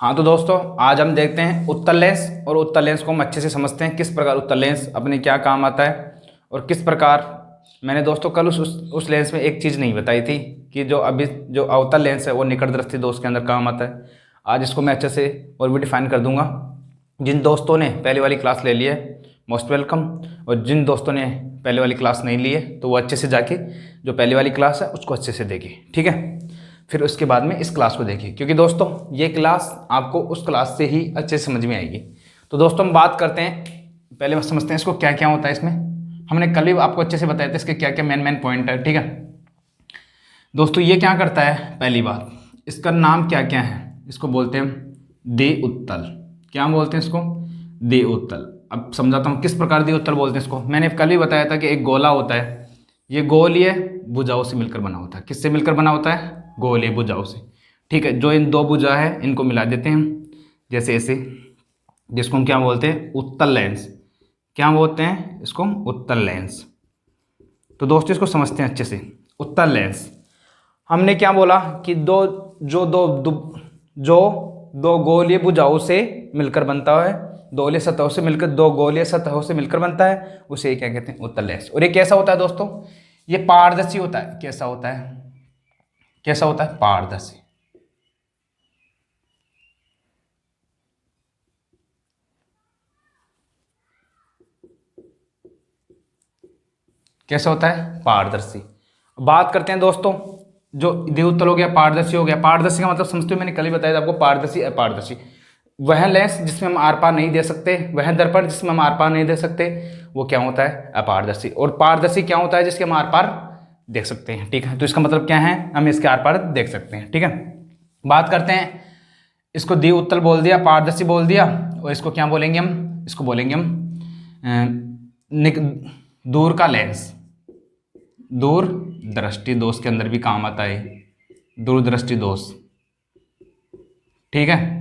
हाँ तो दोस्तों, आज हम देखते हैं उत्तल लेंस, और उत्तल लेंस को हम अच्छे से समझते हैं किस प्रकार उत्तल लेंस अपने क्या काम आता है और किस प्रकार। मैंने दोस्तों कल उस लेंस में एक चीज़ नहीं बताई थी कि जो अभी जो अवतल लेंस है वो निकट दृष्टि दोष के अंदर काम आता है। आज इसको मैं अच्छे से और भी डिफाइन कर दूंगा। जिन दोस्तों ने पहले वाली क्लास ले ली है मोस्ट वेलकम, और जिन दोस्तों ने पहले वाली क्लास नहीं ली है तो वो अच्छे से जाके जो पहले वाली क्लास है उसको अच्छे से देखिए, ठीक है। फिर उसके बाद में इस क्लास को देखिए, क्योंकि दोस्तों ये क्लास आपको उस क्लास से ही अच्छे से समझ में आएगी। तो दोस्तों हम बात करते हैं, पहले समझते हैं इसको क्या क्या होता है इसमें। हमने कल ही आपको अच्छे से बताया था इसके क्या क्या मेन पॉइंट है, ठीक है। दोस्तों ये क्या करता है, पहली बात इसका नाम क्या क्या है, इसको बोलते हैं दे उत्तल। क्या बोलते हैं इसको? दे उत्तल। अब समझाता हूँ किस प्रकार दे उत्तल बोलते हैं इसको। मैंने कल ही बताया था कि एक गोला होता है, ये गोलीय भुजाओं से मिलकर बना होता है। किससे मिलकर बना होता है? गोलीय भुजाओं से, ठीक है। जो इन दो भुजा है इनको मिला देते हैं हम, जैसे ऐसे, जिसको हम क्या बोलते हैं? उत्तल लेंस। क्या बोलते हैं इसको? उत्तल लेंस। तो दोस्तों इसको समझते हैं अच्छे से। उत्तल लेंस हमने क्या बोला कि जो दो गोलीय भुजाओं से मिलकर बनता है, गोलीय सतहों से मिलकर, दो गोलीय सतहों से मिलकर बनता है, उसे क्या कहते हैं? उत्तल लेंस। और ये कैसा होता है दोस्तों? ये पारदर्शी होता है। कैसा होता है? कैसा होता है? पारदर्शी। कैसा होता है? पारदर्शी। बात करते हैं दोस्तों, जो द्विउत्तल हो गया, पारदर्शी हो गया। पारदर्शी का मतलब समझते हो, मैंने कल ही बताया था आपको, पारदर्शी अपारदर्शी। वह लेंस जिसमें हम आर पार नहीं दे सकते, वह दर्पण जिसमें हम आर पार नहीं दे सकते, वो क्या होता है? अपारदर्शी। और पारदर्शी क्या होता है? जिसके हम आर पार देख सकते हैं, ठीक है। तो इसका मतलब क्या है? हम इसके आर पार देख सकते हैं, ठीक है। बात करते हैं, इसको द्विउत्तल बोल दिया, पारदर्शी बोल दिया, और इसको क्या बोलेंगे हम? इसको बोलेंगे हम दूर का लेंस। दूर दृष्टि दोष के अंदर भी काम आता है, दूरदृष्टि दोष, ठीक है।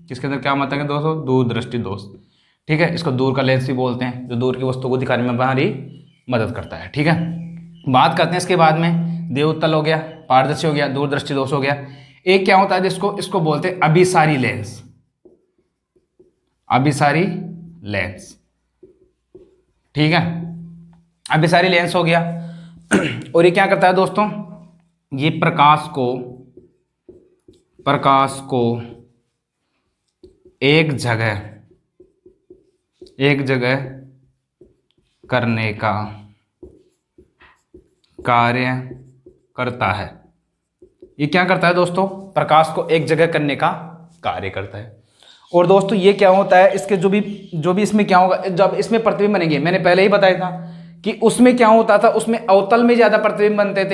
किसके अंदर क्या आता है दोस्तों? दूरदृष्टि दोष, ठीक है। इसको दूर का लेंस भी बोलते हैं, जो दूर की वस्तु को दिखाने में हमारी मदद करता है, ठीक है। बात करते हैं इसके बाद में, द्विउत्तल हो गया, पारदर्शी हो गया, दूरदृष्टि दोष हो गया। एक क्या होता है जिसको इसको बोलते हैं अभिसारी लेंस। अभिसारी लेंस, ठीक है। अभिसारी लेंस हो गया। और ये क्या करता है दोस्तों? ये प्रकाश को एक जगह करने का कार्य करता है। ये क्या करता है दोस्तों? प्रकाश को एक जगह करने का कार्य करता है। और दोस्तों ये क्या होता है, इसके जो भी इसमें क्या होगा, जब इसमें प्रतिबिंब बनेंगे, मैंने पहले ही बताया था कि उसमें क्या होता था, उसमें अवतल में ज्यादा प्रतिबिंब बनते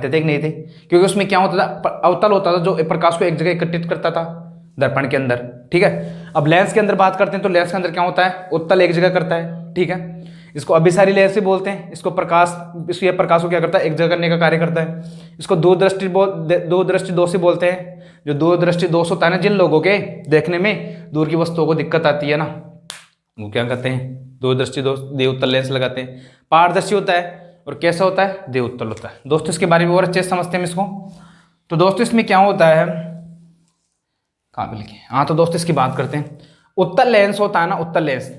थे कि नहीं थे? क्योंकि उसमें क्या होता था, अवतल होता था जो प्रकाश को एक जगह एकत्रित करता था दर्पण के अंदर, ठीक है। अब लेंस के अंदर बात करते हैं, तो लेंस के अंदर क्या होता है? उत्तल एक जगह करता है, ठीक है। इसको अभिसारी लेंस भी बोलते हैं। इसको प्रकाश को क्या करता है? एक जगह करने का कार्य करता है। इसको दूरदृष्टि दोष बोलते हैं। जो दूरदृष्टि दोष होता है ना, जिन लोगों के देखने में दूर की वस्तुओं को दिक्कत आती है ना, वो क्या करते हैं? दूरदृष्टि दोष, द्विउत्तल लेंस लगाते हैं। पारदर्शी होता है, और कैसा होता है? द्विउत्तल होता है। दोस्तों इसके बारे में और अच्छे से समझते हैं इसको। तो दोस्तों इसमें क्या होता है, कहाँ पे लिखे? हाँ तो दोस्तों इसकी बात करते हैं। उत्तल लेंस होता है ना, उत्तल लेंस।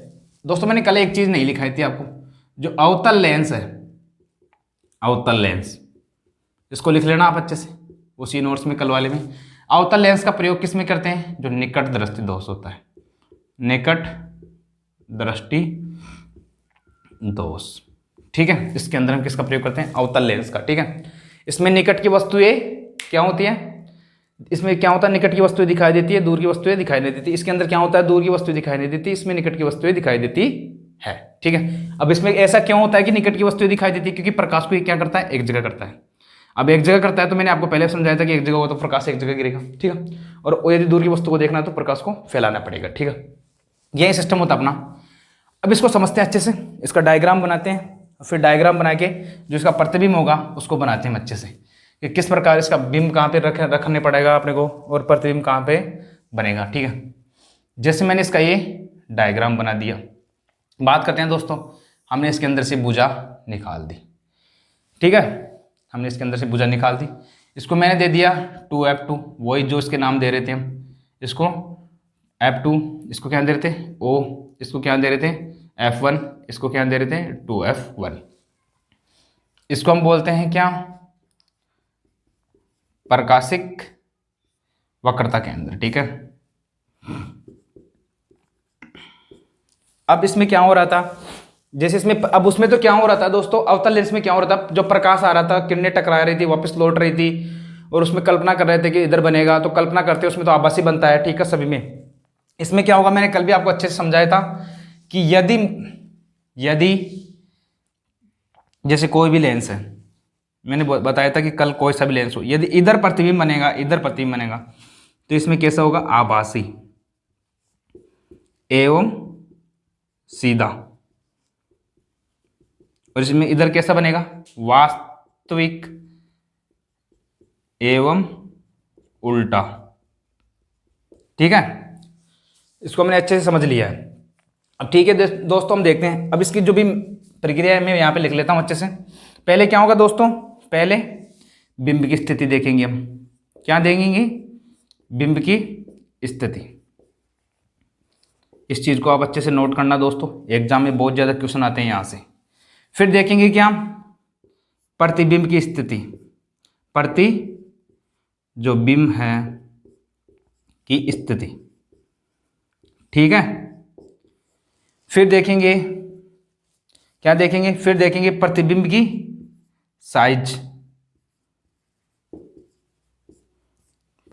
दोस्तों मैंने कल एक चीज नहीं लिखाई थी आपको, जो अवतल लेंस है, अवतल लेंस, इसको लिख लेना आप अच्छे से उसी नोट्स में कल वाले में। अवतल लेंस का प्रयोग किस में करते हैं? जो निकट दृष्टि दोष होता है, निकट दृष्टि दोष, ठीक है। इसके अंदर हम किसका प्रयोग करते हैं? अवतल लेंस का, ठीक है। इसमें निकट की वस्तुएं क्या होती है? इसमें क्या होता है? निकट की वस्तुएं दिखाई देती है, दूर की वस्तुएं दिखाई नहीं देती। इसके अंदर क्या होता है? दूर की वस्तुएं दिखाई नहीं देती, इसमें निकट की वस्तुएं दिखाई देती है, ठीक है। अब इसमें ऐसा क्यों होता है कि निकट की वस्तुएं दिखाई देती है? क्योंकि प्रकाश को ये क्या करता है? एक जगह करता है। अब एक जगह करता है तो मैंने आपको पहले समझाया था कि एक जगह हो तो प्रकाश एक जगह गिरेगा, ठीक है। और यदि दूर की वस्तु को देखना है तो प्रकाश को फैलाना पड़ेगा, ठीक है। यही सिस्टम होता है अपना। अब इसको समझते हैं अच्छे से, इसका डायग्राम बनाते हैं, फिर डायग्राम बना के जो इसका प्रतिबिंब होगा उसको बनाते हैं अच्छे से, कि किस प्रकार इसका बिंब कहाँ पे रखने पड़ेगा अपने को, और प्रतिबिंब कहाँ पे बनेगा, ठीक है। जैसे मैंने इसका ये डायग्राम बना दिया। बात करते हैं दोस्तों, हमने इसके अंदर से भुजा निकाल दी, ठीक है। हमने इसके अंदर से भुजा निकाल दी, इसको मैंने दे दिया 2F2, वही जो इसके नाम दे रहे थे हम। इसको F2, इसको क्या दे रहे थे O, इसको क्या दे रहे थे F1, इसको क्या दे रहे थे 2F1। इसको हम बोलते हैं क्या, प्रकाशिक वक्रता केंद्र। ठीक है, अब इसमें क्या हो रहा था, जैसे इसमें अब उसमें तो क्या हो रहा था दोस्तों, अवतल लेंस में क्या हो रहा था, जो प्रकाश आ रहा था, किरणें टकरा रही थी, वापस लौट रही थी, और उसमें कल्पना कर रहे थे कि इधर बनेगा, तो कल्पना करते उसमें तो आभासी बनता है। ठीक है, सभी में। इसमें क्या होगा, मैंने कल भी आपको अच्छे से समझाया था कि यदि जैसे कोई भी लेंस है, मैंने बताया था कि कल कोई सा भी लेंस हो, यदि इधर प्रतिबिंब बनेगा, इधर प्रतिबिंब बनेगा, तो इसमें कैसा होगा, आभासी एवं सीधा, और इसमें इधर कैसा बनेगा, वास्तविक एवं उल्टा। ठीक है, इसको मैंने अच्छे से समझ लिया है। अब ठीक है दोस्तों, हम देखते हैं अब इसकी जो भी प्रक्रिया है, मैं यहाँ पे लिख लेता हूँ अच्छे से। पहले क्या होगा दोस्तों, पहले बिंब की स्थिति देखेंगे हम। क्या देखेंगे, बिंब की स्थिति। इस चीज को आप अच्छे से नोट करना दोस्तों, एग्जाम में बहुत ज्यादा क्वेश्चन आते हैं यहाँ से। फिर देखेंगे क्या, प्रतिबिंब की स्थिति, जो बिंब है की स्थिति। ठीक है, फिर देखेंगे क्या देखेंगे, फिर देखेंगे प्रतिबिंब की साइज,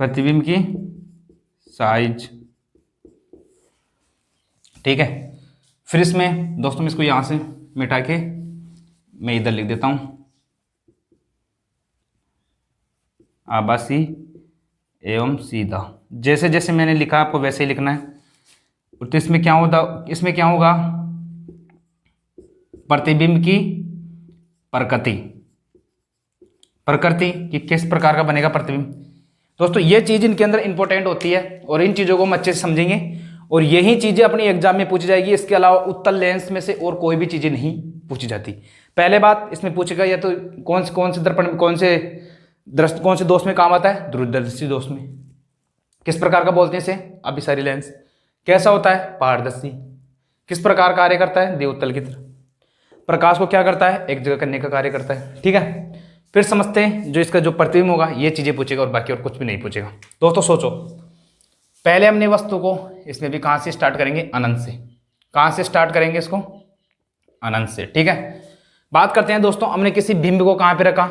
प्रतिबिंब की साइज। ठीक है, फिर इसमें दोस्तों इसको यहां से मिटा के मैं इधर लिख देता हूं, आभासी एवं सीधा। जैसे जैसे मैंने लिखा आपको वैसे ही लिखना है। तो इसमें क्या होता, इसमें क्या होगा, प्रतिबिंब की प्रकृति कि किस प्रकार का बनेगा प्रतिबिंब। दोस्तों ये चीज इनके अंदर इंपॉर्टेंट होती है, और इन चीजों को हम अच्छे से समझेंगे, और यही चीजें अपनी एग्जाम में पूछी जाएगी। इसके अलावा उत्तल लेंस में से और कोई भी चीजें नहीं पूछी जाती। पहले बात इसमें पूछेगा या तो कौन से दर्पण, कौन से दोष में काम आता है, दूरदर्शी दोष में। किस प्रकार का बोलते हैं इसे, अभिसारी लेंस। कैसा होता है, पारदर्शी। किस प्रकार कार्य करता है, देवतल की तरह। प्रकाश को क्या करता है, एक जगह करने का कार्य करता है। ठीक है, फिर समझते हैं जो इसका जो प्रतिबिंब होगा, ये चीजें पूछेगा, और बाकी और कुछ भी नहीं पूछेगा। दोस्तों सोचो, पहले हमने वस्तु को, इसमें भी कहां से स्टार्ट करेंगे, अनंत से। कहां से स्टार्ट करेंगे इसको, अनंत से। ठीक है, बात करते हैं दोस्तों, हमने किसी बिंब को कहां पे रखा,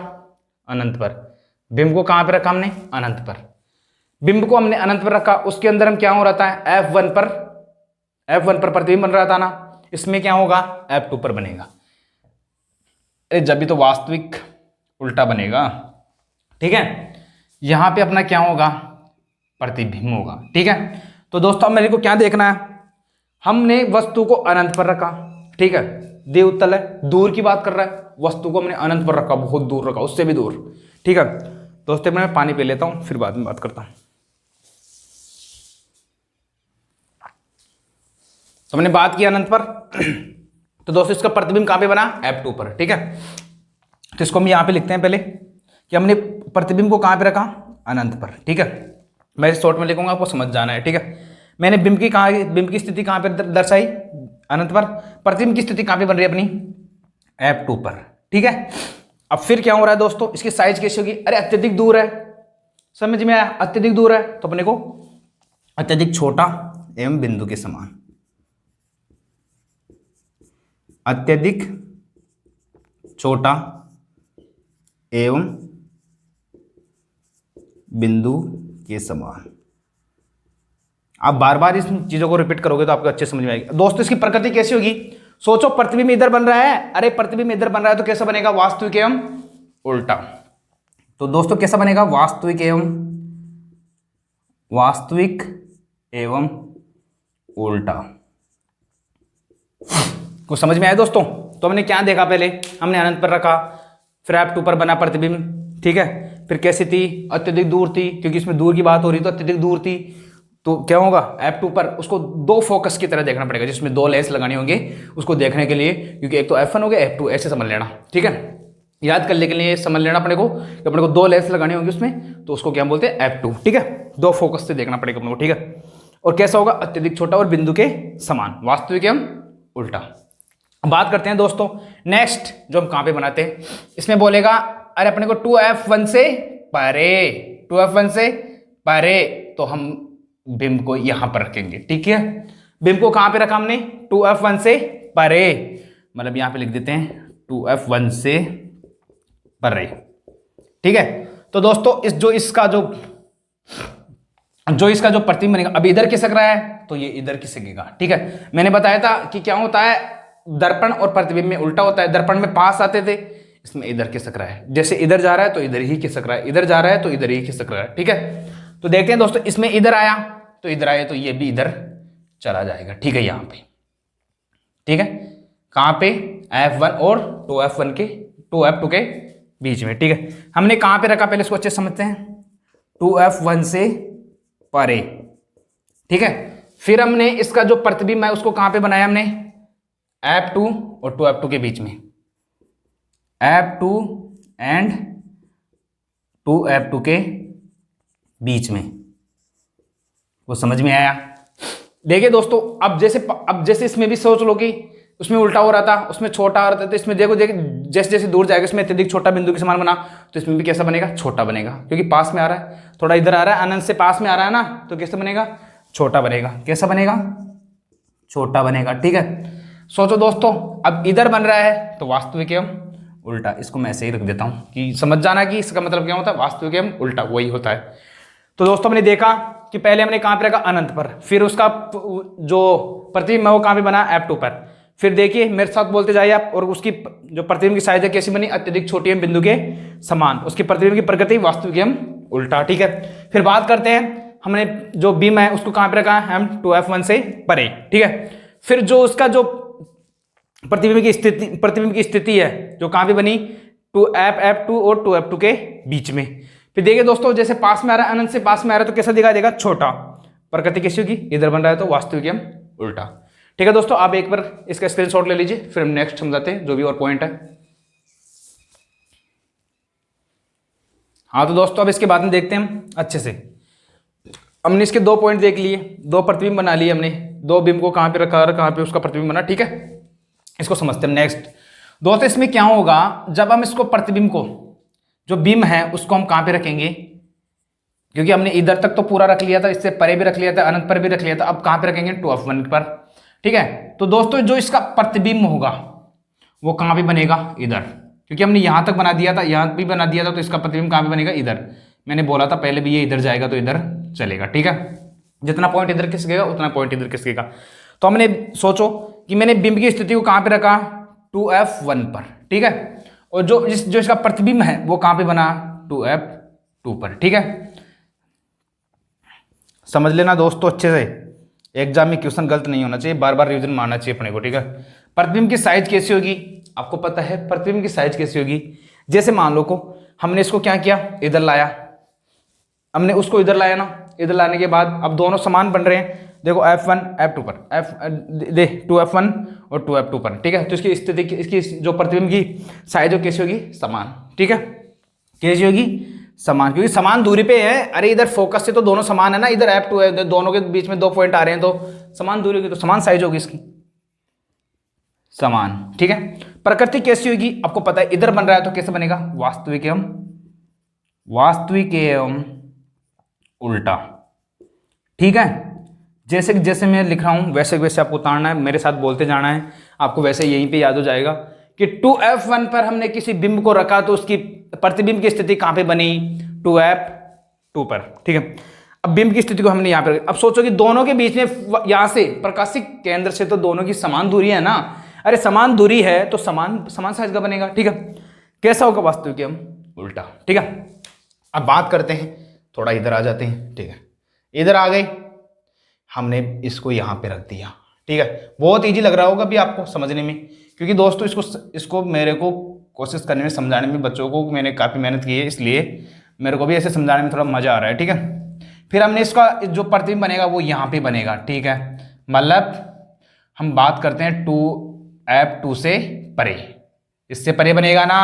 अनंत पर। बिंब को कहां पे रखा हमने, अनंत पर। बिंब को हमने अनंत पर रखा, उसके अंदर हम क्या हो रहा था, F1 पर प्रतिबिंब बन रहा था ना। इसमें क्या होगा, F2 पर बनेगा। अरे जब भी तो वास्तविक उल्टा बनेगा। ठीक है, यहां पे अपना क्या होगा, प्रतिबिंब होगा। ठीक है, तो दोस्तों मेरे को क्या देखना है, हमने वस्तु को अनंत पर रखा। ठीक है, देवतल है, दूर की बात कर रहा है, वस्तु को हमने अनंत पर रखा, बहुत दूर रखा, उससे भी दूर। ठीक है दोस्तों, मैं पानी पी लेता हूं, फिर बाद में बात करता हूं। तो हमने बात की अनंत पर। तो दोस्तों इसका प्रतिबिंब कहां पे बना, F2 पर। ठीक है, तो इसको हम यहां पे लिखते हैं पहले कि हमने प्रतिबिंब को कहां पे रखा, अनंत पर। ठीक है, मैं शॉर्ट में लिखूंगा, आपको समझ जाना है। ठीक है, मैंने बिंब की स्थिति कहां पे दर्शाई, अनंत पर। प्रतिबिंब की स्थिति कहां पे बन रही है अपनी, F2 पर। ठीक है, अब फिर क्या हो रहा है दोस्तों, इसकी साइज कैसी होगी, अरे अत्यधिक दूर है, समझ में आया, अत्यधिक दूर है तो अपने को अत्यधिक छोटा एवं बिंदु के समान, अत्यधिक छोटा एवं बिंदु के समान। आप बार बार इस चीजों को रिपीट करोगे तो आपको अच्छे समझ में आएगी। दोस्तों इसकी प्रकृति कैसी होगी, सोचो प्रतिबिंब इधर बन रहा है, अरे प्रतिबिंब इधर बन रहा है तो कैसा बनेगा, वास्तविक एवं उल्टा। तो दोस्तों कैसा बनेगा, वास्तविक एवं उल्टा। कुछ समझ में आया दोस्तों। तो हमने क्या देखा, पहले हमने अनंत पर रखा, फिर F2 पर बना प्रतिबिंब। ठीक है, फिर कैसी थी, अत्यधिक दूर थी, क्योंकि इसमें दूर की बात हो रही तो अत्यधिक दूर थी, तो क्या होगा, F2 पर उसको दो फोकस की तरह देखना पड़ेगा, जिसमें दो लेंस लगाने होंगे उसको देखने के लिए, क्योंकि एक तो F1 हो गया, F2 ऐसे समझ लेना। ठीक है, याद करने के लिए समझ लेना अपने को कि अपने को दो लेंस लगाने होंगे उसमें, तो उसको क्या बोलते हैं, F2। ठीक है, दो फोकस से देखना पड़ेगा अपने को, ठीक है। और कैसा होगा, अत्यधिक छोटा और बिंदु के समान, वास्तविक एवं उल्टा। बात करते हैं दोस्तों नेक्स्ट, जो हम कहां पे बनाते हैं, इसमें बोलेगा अरे अपने को 2f1 से परे, 2f1 से परे, तो हम बिंब को यहां पर रखेंगे, ठीक है। बिंब को कहां पे रखा हमने, 2f1 से परे, मतलब यहां पे लिख देते हैं 2f1 से परे, ठीक है। तो दोस्तों जो इसका जो प्रतिबिंब बनेगा, अब इधर खिसक रहा है तो ये इधर खिसकेगा, ठीक है। मैंने बताया था कि क्या होता है, दर्पण और प्रतिबिंब में उल्टा होता है, दर्पण में पास आते थे, इसमें इधर खिसक रहा है, जैसे इधर जा रहा है तो इधर ही खिसक रहा है, इधर जा रहा है तो इधर ही खिसक रहा है, ठीक है। तो देखते हैं दोस्तों, इसमें इधर आया तो इधर आया तो ये भी इधर चला जाएगा, ठीक है, यहां पे, ठीक है। कहां पे, f1 और 2f2 के बीच में, ठीक है। हमने कहां पे रखा, पहले इसको अच्छे समझते हैं, 2f1 से परे, ठीक है। फिर हमने इसका जो प्रतिबिंब है उसको कहां पे बनाया हमने, f2 और 2f2 के बीच में, f2 एंड 2f2 के बीच में, वो समझ में आया। देखिए दोस्तों, अब जैसे इसमें भी सोच लो कि उसमें उल्टा हो रहा था, उसमें छोटा आ रहा था, तो इसमें देखो जैसे जैसे दूर जाएगा, इसमें अत्यधिक छोटा बिंदु के समान बना, तो इसमें भी कैसा बनेगा, छोटा बनेगा, क्योंकि पास में आ रहा है, थोड़ा इधर आ रहा है, अनंत से पास में आ रहा है ना, तो कैसे बनेगा, छोटा बनेगा, कैसा बनेगा, छोटा बनेगा, ठीक है। सोचो दोस्तों, अब इधर बन रहा है तो वास्तविक एवं उल्टा, इसको मैं ऐसे ही रख देता हूं कि समझ जाना कि इसका मतलब क्या होता है, वास्तविक एवं उल्टा वही होता है। तो दोस्तों हमने देखा कि पहले हमने कहां पे रखा, अनंत पर, फिर उसका जो प्रतिबिंब है वो कहां पे बना, f2 पर। फिर देखिए मेरे साथ बोलते जाइए आप, और उसकी जो प्रतिबिंब की साइज है कैसी बनी, अत्यधिक छोटी एवं बिंदु के समान, उसकी प्रतिबिंब की प्रकृति वास्तविक एवं उल्टा, ठीक है। फिर बात करते हैं, हमने जो बीम है उसको कहां पे रखा है, हम 2f1 से परे, ठीक है। फिर जो उसका जो प्रतिबिंब की स्थिति है जो कहां पे बनी, 2f2 और 2f2 के बीच में। फिर देखिए दोस्तों, जैसे पास में आ रहा है, अनंत से पास में आ रहा है, तो कैसा दिखाई देगा, छोटा, प्रकृति कैसी होगी, इधर बन रहा है तो वास्तविक एवं उल्टा, ठीक है। दोस्तों आप एक बार इसका स्क्रीनशॉट ले लीजिए, फिर हम नेक्स्ट समझाते हैं जो भी और पॉइंट है। हाँ तो दोस्तों अब इसके बाद में देखते हैं हम अच्छे से, हमने इसके दो पॉइंट देख लिए, दो प्रतिबिंब बना लिए हमने, दो बिंब को कहां पे रखा और कहां पे उसका प्रतिबिंब बना, ठीक है। इसको समझते हैं नेक्स्ट। दोस्तों इसमें क्या होगा, जब हम इसको प्रतिबिंब को, जो बिंब है उसको हम कहां पे रखेंगे, क्योंकि हमने इधर तक तो पूरा रख लिया था, इससे परे भी रख लिया था, अनंत पर भी रख लिया था, अब कहां पे रखेंगे, 2f1 पर, ठीक है। तो दोस्तों जो इसका प्रतिबिंब होगा वो कहां पे बनेगा, इधर, क्योंकि हमने यहां तक बना दिया था, यहां भी बना दिया था, तो इसका प्रतिबिंब कहां पे बनेगा, इधर। मैंने बोला था पहले भी, ये इधर जाएगा तो इधर चलेगा, ठीक है। जितना पॉइंट इधर खिसकेगा उतना पॉइंट इधर खिसकेगा। तो हमने सोचो कि मैंने बिंब की स्थिति को कहां पे रखा, 2f1 पर, ठीक है। और जो इसका प्रतिबिंब है वो कहां पे बना, 2f2 पर, ठीक है। समझ लेना दोस्तों अच्छे से, एग्जाम में क्वेश्चन गलत नहीं होना चाहिए, बार बार रिवीजन मारना चाहिए अपने को, ठीक है। प्रतिबिंब की साइज कैसी होगी, आपको पता है प्रतिबिंब की साइज कैसी होगी, जैसे मान लो को हमने इसको क्या किया, इधर लाया, हमने उसको इधर लाया ना, इधर लाने के बाद अब दोनों समान बन रहे हैं, देखो f1 f2 पर, 2f1 और 2f2 पर, ठीक है। तो इसकी स्थिति, इसकी जो प्रतिबिंब की साइज हो कैसी होगी, समान, ठीक है, कैसी होगी, समान, क्योंकि समान दूरी पे है। अरे इधर फोकस से तो दोनों समान है ना, इधर f2 है, दोनों के बीच में दो पॉइंट आ रहे हैं, तो समान दूरी होगी, तो समान साइज होगी इसकी, समान, ठीक है। प्रकृति कैसी होगी, आपको पता है इधर बन रहा है तो कैसे बनेगा, वास्तविक एवं उल्टा, ठीक है। जैसे जैसे मैं लिख रहा हूं वैसे वैसे आपको उतारना है, मेरे साथ बोलते जाना है, आपको वैसे यहीं पे याद हो जाएगा कि 2f1 पर हमने किसी बिंब को रखा तो उसकी प्रतिबिंब की स्थिति कहां पे बनी, 2f2 पर, ठीक है। अब बिंब की स्थिति को हमने यहां पर, अब सोचो कि दोनों के बीच में, यहां से प्रकाशिक केंद्र से तो दोनों की समान दूरी है ना, अरे समान दूरी है तो समान साइज का बनेगा, ठीक है। कैसा होगा, वास्तविक एवं उल्टा, ठीक है। अब बात करते हैं, थोड़ा इधर आ जाते हैं, ठीक है। इधर आ गए, हमने इसको यहां पे रख दिया, ठीक है। बहुत इजी लग रहा होगा अभी आपको समझने में, क्योंकि दोस्तों इसको मेरे को कोशिश करने में, समझाने में, बच्चों को मैंने काफ़ी मेहनत की है, इसलिए मेरे को भी ऐसे समझाने में थोड़ा मज़ा आ रहा है, ठीक है। फिर हमने इसका जो प्रतिबिंब बनेगा वो यहाँ पे बनेगा, ठीक है। मतलब हम बात करते हैं 2f2 से परे, इससे परे बनेगा ना,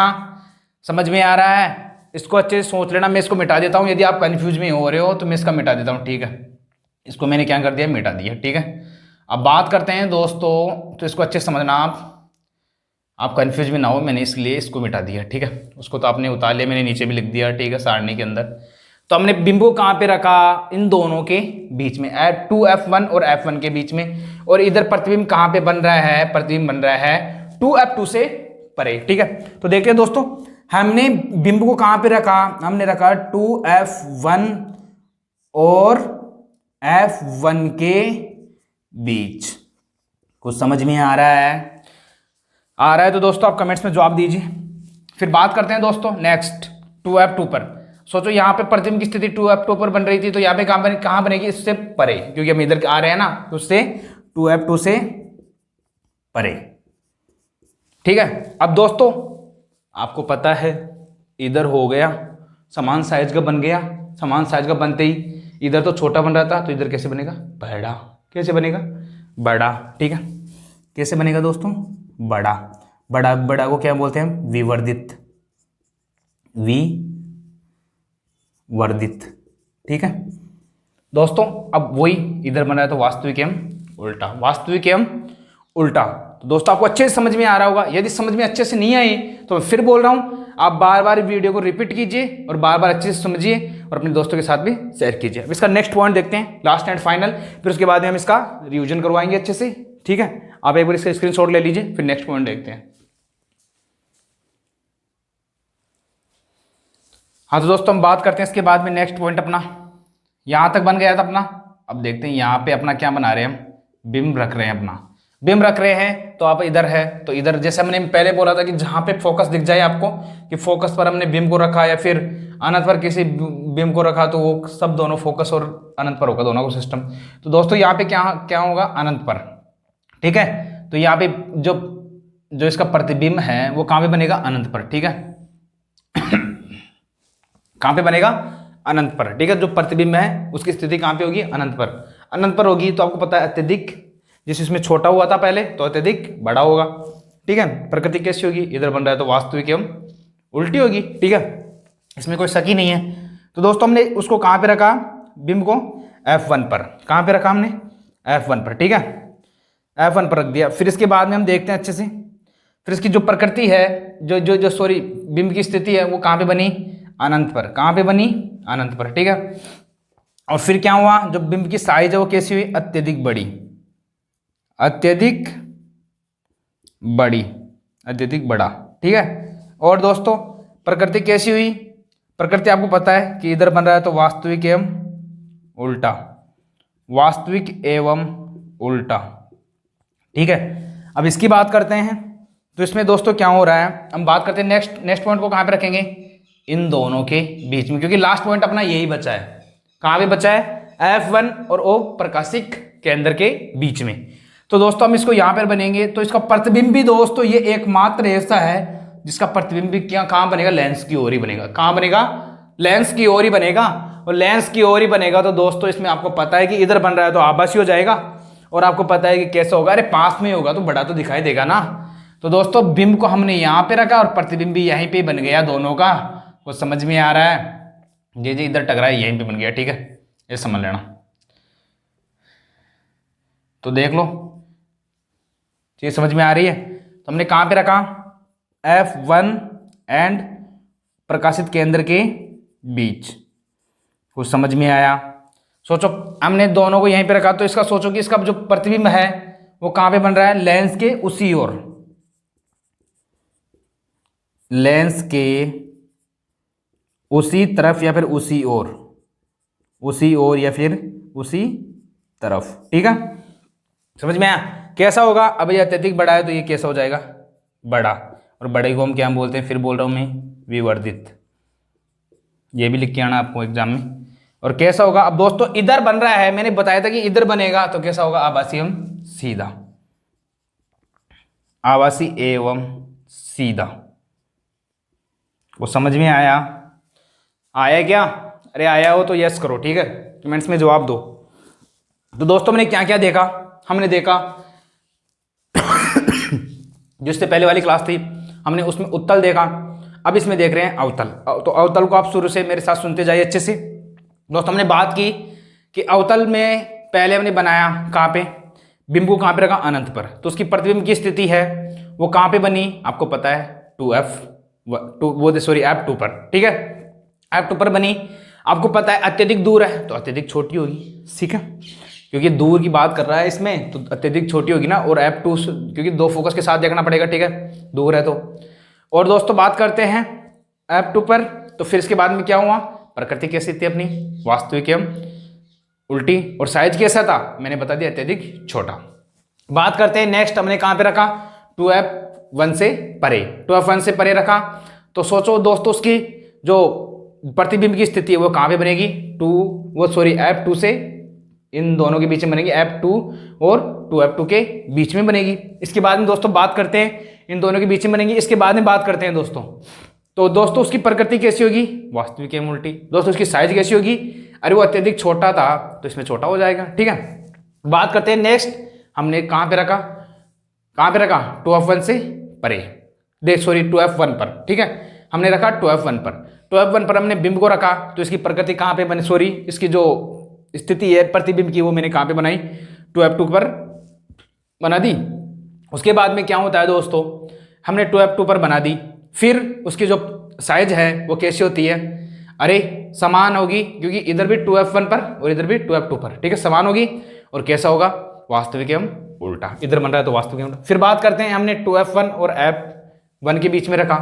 समझ में आ रहा है, इसको अच्छे से सोच लेना। मैं इसको मिटा देता हूँ, यदि आप कन्फ्यूज में हो रहे हो तो मैं इसका मिटा देता हूँ, ठीक है। इसको मैंने क्या कर दिया, मिटा दिया, ठीक है। अब बात करते हैं दोस्तों, तो इसको अच्छे से समझना आप कन्फ्यूज भी ना हो, मैंने इसलिए इसको मिटा दिया, ठीक है। उसको तो आपने उतार लिया, मैंने नीचे भी लिख दिया, ठीक है, सारणी के अंदर। तो हमने बिंब को कहाँ पे रखा, इन दोनों के बीच में, 2F1 और F1 के बीच में। और इधर प्रतिबिंब कहाँ पे बन रहा है, प्रतिबिंब बन रहा है 2F2 से परे, ठीक है। तो देखते हैं दोस्तों, हमने बिंब को कहाँ पे रखा, हमने रखा 2F1 और F1 के बीच। कुछ समझ में आ रहा है तो दोस्तों आप कमेंट्स में जवाब दीजिए। फिर बात करते हैं दोस्तों नेक्स्ट 2F2 पर। सोचो यहाँ पे प्रतिबिंब की स्थिति 2F2 पर बन रही थी, तो यहाँ पे कहाँ बनेगी, इससे परे, क्योंकि हम इधर आ रहे हैं ना, तो उससे 2F2 से परे, ठीक है। अब दोस्तों आपको पता है, इधर हो गया समान साइज का बन गया, समान साइज का बनते ही इधर तो छोटा बन रहा था, तो इधर कैसे बनेगा, बड़ा। कैसे बनेगा, बड़ा, ठीक है। कैसे बनेगा दोस्तों, बड़ा। बड़ा को क्या बोलते हैं, विवर्धित, विवर्धित, ठीक है दोस्तों। अब वही इधर बन रहा है, तो वास्तविक एवं उल्टा, वास्तविक एवं उल्टा। तो दोस्तों आपको अच्छे से समझ में आ रहा होगा। यदि समझ में अच्छे से नहीं आई तो मैं फिर बोल रहा हूं, आप बार बार वीडियो को रिपीट कीजिए और बार बार अच्छे से समझिए और अपने दोस्तों के साथ भी शेयर कीजिए। अब इसका नेक्स्ट पॉइंट देखते हैं, लास्ट एंड फाइनल, फिर उसके बाद में हम इसका रिवीजन करवाएंगे अच्छे से, ठीक है। आप एक बार इसका स्क्रीनशॉट ले लीजिए, फिर नेक्स्ट पॉइंट देखते हैं। हाँ तो दोस्तों हम बात करते हैं इसके बाद में नेक्स्ट पॉइंट अपना, यहां तक बन गया था अपना। अब देखते हैं यहाँ पे अपना क्या बना रहे हैं हम, बिंब रख रहे हैं, अपना बिंब रख रहे हैं। तो आप इधर है, तो इधर जैसे हमने पहले बोला था कि जहां पे फोकस दिख जाए आपको कि फोकस पर हमने बिंब को रखा या फिर अनंत पर किसी बिंब को रखा, तो वो सब दोनों फोकस और अनंत पर होगा, दोनों को सिस्टम। तो दोस्तों यहाँ पे क्या होगा, अनंत पर, ठीक है। तो यहाँ पे जो इसका प्रतिबिंब है वो कहाँ पे बनेगा, अनंत पर, ठीक है। कहाँ पे बनेगा, अनंत पर, ठीक है। जो प्रतिबिंब है उसकी स्थिति कहाँ पे होगी, अनंत पर। अनंत पर होगी तो आपको पता है अत्यधिक, जिस इसमें छोटा हुआ था पहले, तो अत्यधिक बड़ा होगा, ठीक है। प्रकृति कैसी होगी, इधर बन रहा है तो वास्तविक एवं उल्टी होगी, ठीक है। इसमें कोई शक ही नहीं है। तो दोस्तों हमने उसको कहाँ पे रखा, बिंब को F1 पर। कहाँ पे रखा हमने, F1 पर, ठीक है। F1 पर रख दिया। फिर इसके बाद में हम देखते हैं अच्छे से, फिर इसकी जो प्रकृति है, जो सॉरी बिंब की स्थिति है, वो कहाँ पे बनी, अनंत पर। कहाँ पे बनी, अनंत पर, ठीक है। और फिर क्या हुआ, जो बिंब की साइज है वो कैसी हुई, अत्यधिक बड़ी, अत्यधिक बड़ी, अत्यधिक बड़ा, ठीक है। और दोस्तों प्रकृति कैसी हुई, प्रकृति आपको पता है कि इधर बन रहा है तो वास्तविक एवं उल्टा, वास्तविक एवं उल्टा, ठीक है। अब इसकी बात करते हैं, तो इसमें दोस्तों क्या हो रहा है, हम बात करते हैं नेक्स्ट पॉइंट को कहाँ पे रखेंगे, इन दोनों के बीच में, क्योंकि लास्ट पॉइंट अपना यही बचा है। कहाँ पे बचा है, F1 और O प्रकाशिक केंद्र के बीच में। तो दोस्तों हम इसको यहाँ पर बनेंगे, तो इसका प्रतिबिंब भी दोस्तों ये एकमात्र ऐसा है जिसका प्रतिबिंब भी क्या कहाँ बनेगा, लेंस की ओर ही बनेगा। कहाँ बनेगा, लेंस की ओर ही बनेगा। और लेंस की ओर ही बनेगा तो दोस्तों इसमें आपको पता है कि इधर बन रहा है तो आभासी हो जाएगा, और आपको पता है कि कैसे होगा, अरे पास में होगा तो बड़ा तो दिखाई देगा ना। तो दोस्तों बिंब को हमने यहाँ पे रखा और प्रतिबिंब भी यहीं पे बन गया दोनों का। वो समझ में आ रहा है, जी इधर टकरा है, यहीं पे बन गया, ठीक है, ये समझ लेना। तो देख लो चीज समझ में आ रही है। तो हमने कहाँ पे रखा, F1 एंड प्रकाशित केंद्र के बीच। कुछ समझ में आया, सोचो हमने दोनों को यहीं पे रखा, तो इसका सोचो कि इसका जो प्रतिबिंब है वो कहाँ पे बन रहा है, लेंस के उसी ओर, लेंस के उसी तरफ या फिर उसी ओर, उसी ओर या फिर उसी तरफ, ठीक है। समझ में आया कैसा होगा। अब ये अत्यधिक बड़ा है तो ये कैसा हो जाएगा, बड़ा। और बड़े को हम क्या बोलते हैं, फिर बोल रहा हूं मैं, विवर्धित। ये भी लिख के आना आपको एग्जाम में। और कैसा होगा, अब दोस्तों इधर बन रहा है, मैंने बताया था कि इधर बनेगा तो कैसा होगा, आभासी एवं सीधा, आभासी एवं सीधा। वो समझ में आया, आया क्या, अरे आया हो तो यस करो, ठीक है, कमेंट्स में जवाब दो। तो दोस्तों मैंने क्या क्या देखा, हमने देखा जो इससे पहले वाली क्लास थी हमने उसमें उत्तल देखा, अब इसमें देख रहे हैं अवतल। तो अवतल को आप शुरू से मेरे साथ सुनते जाइए अच्छे से। दोस्तों हमने बात की कि अवतल में पहले हमने बनाया कहाँ पे, बिंब को कहाँ पे रखा, अनंत पर। तो उसकी प्रतिबिंब की स्थिति है वो कहाँ पे बनी, आपको पता है 2F2 पर, ठीक है, F2 पर बनी। आपको पता है अत्यधिक दूर है तो अत्यधिक छोटी होगी, ठीक है, क्योंकि दूर की बात कर रहा है इसमें तो अत्यधिक छोटी होगी ना। और F2 क्योंकि दो फोकस के साथ देखना पड़ेगा, ठीक है, दूर है तो। और दोस्तों बात करते हैं F2 पर, तो फिर इसके बाद में क्या हुआ, प्रकृति कैसी थी अपनी, वास्तविक एवं उल्टी। और साइज कैसा था, मैंने बता दिया अत्यधिक छोटा। बात करते हैं नेक्स्ट, हमने कहाँ पे रखा, 2F1 से परे, 2F1 से परे रखा। तो सोचो दोस्तों उसकी जो प्रतिबिंब की स्थिति है वो कहाँ पे बनेगी, F2 से इन दोनों के बीच में बनेगी, F2 और 2F2 के बीच में बनेगी। इसके बाद में दोस्तों बात करते हैं इन दोनों के बीच में बनेगी। इसके बाद में बात करते हैं दोस्तों, तो दोस्तों उसकी प्रकृति कैसी होगी, वास्तविक एवं उल्टी। दोस्तों उसकी साइज कैसी होगी, अरे वो अत्यधिक छोटा था तो इसमें छोटा हो जाएगा, ठीक है। बात करते हैं नेक्स्ट, हमने कहाँ पे रखा, 2F1 से परे, 2F1 पर, ठीक है, हमने रखा 2F1 पर। 2F1 पर हमने बिंब को रखा, तो इसकी प्रकृति कहाँ पे बनी, इसकी जो स्थिति है प्रतिबिंब की वो मैंने कहाँ पे बनाई, 2F2 पर बना दी। उसके बाद में क्या होता है दोस्तों, हमने 2F2 पर बना दी, फिर उसकी जो साइज है वो कैसी होती है, अरे समान होगी, क्योंकि इधर भी 2F1 पर और इधर भी 2F2 पर, ठीक है, समान होगी। और कैसा होगा, वास्तविक एवं उल्टा, इधर बन रहा है तो वास्तविक एवं उल्टा। फिर बात करते हैं, हमने 2F1 और F1 के बीच में रखा,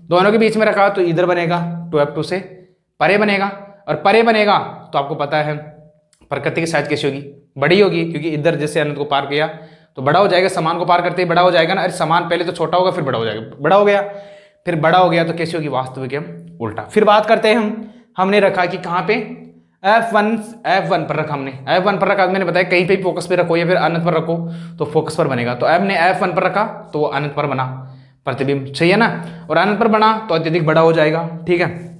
दोनों के बीच में रखा, तो इधर बनेगा 2F2 से परे बनेगा। और परे बनेगा तो आपको पता है प्रकृति की साइज कैसी होगी, बड़ी होगी, क्योंकि इधर जैसे अनंत को पार किया तो बड़ा हो जाएगा, समान को पार करते ही बड़ा हो जाएगा ना। अरे समान पहले तो छोटा होगा फिर बड़ा हो जाएगा, बड़ा हो गया फिर बड़ा हो गया, तो कैसी होगी, वास्तविक एवं उल्टा। फिर बात करते हैं हमने रखा कि कहाँ पे, F1 पर रखा, हमने F1 पर रखा, मैंने बताया कहीं पे भी फोकस पे रखो या फिर अनंत पर रखो तो फोकस पर बनेगा। तो हमने F1 पर रखा तो वो अनंत पर बना प्रतिबिंब, सही है ना, और अनंत पर बना तो अत्यधिक बड़ा हो जाएगा, ठीक है।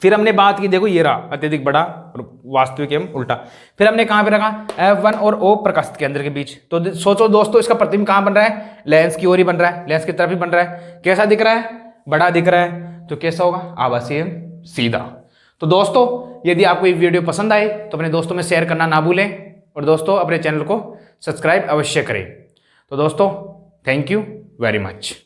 फिर हमने बात की, देखो ये रहा अत्यधिक बड़ा और वास्तविक एवं उल्टा। फिर हमने कहाँ पे रखा, F1 और O प्रकाशित केंद्र के बीच। तो सोचो दोस्तों इसका प्रतिबिंब कहाँ बन रहा है, लेंस की ओर ही बन रहा है, लेंस की तरफ ही बन रहा है। कैसा दिख रहा है, बड़ा दिख रहा है, तो कैसा होगा, आभासी एवं सीधा। तो दोस्तों यदि आपको ये वीडियो पसंद आए तो अपने दोस्तों में शेयर करना ना भूलें, और दोस्तों अपने चैनल को सब्सक्राइब अवश्य करें। तो दोस्तों थैंक यू वेरी मच।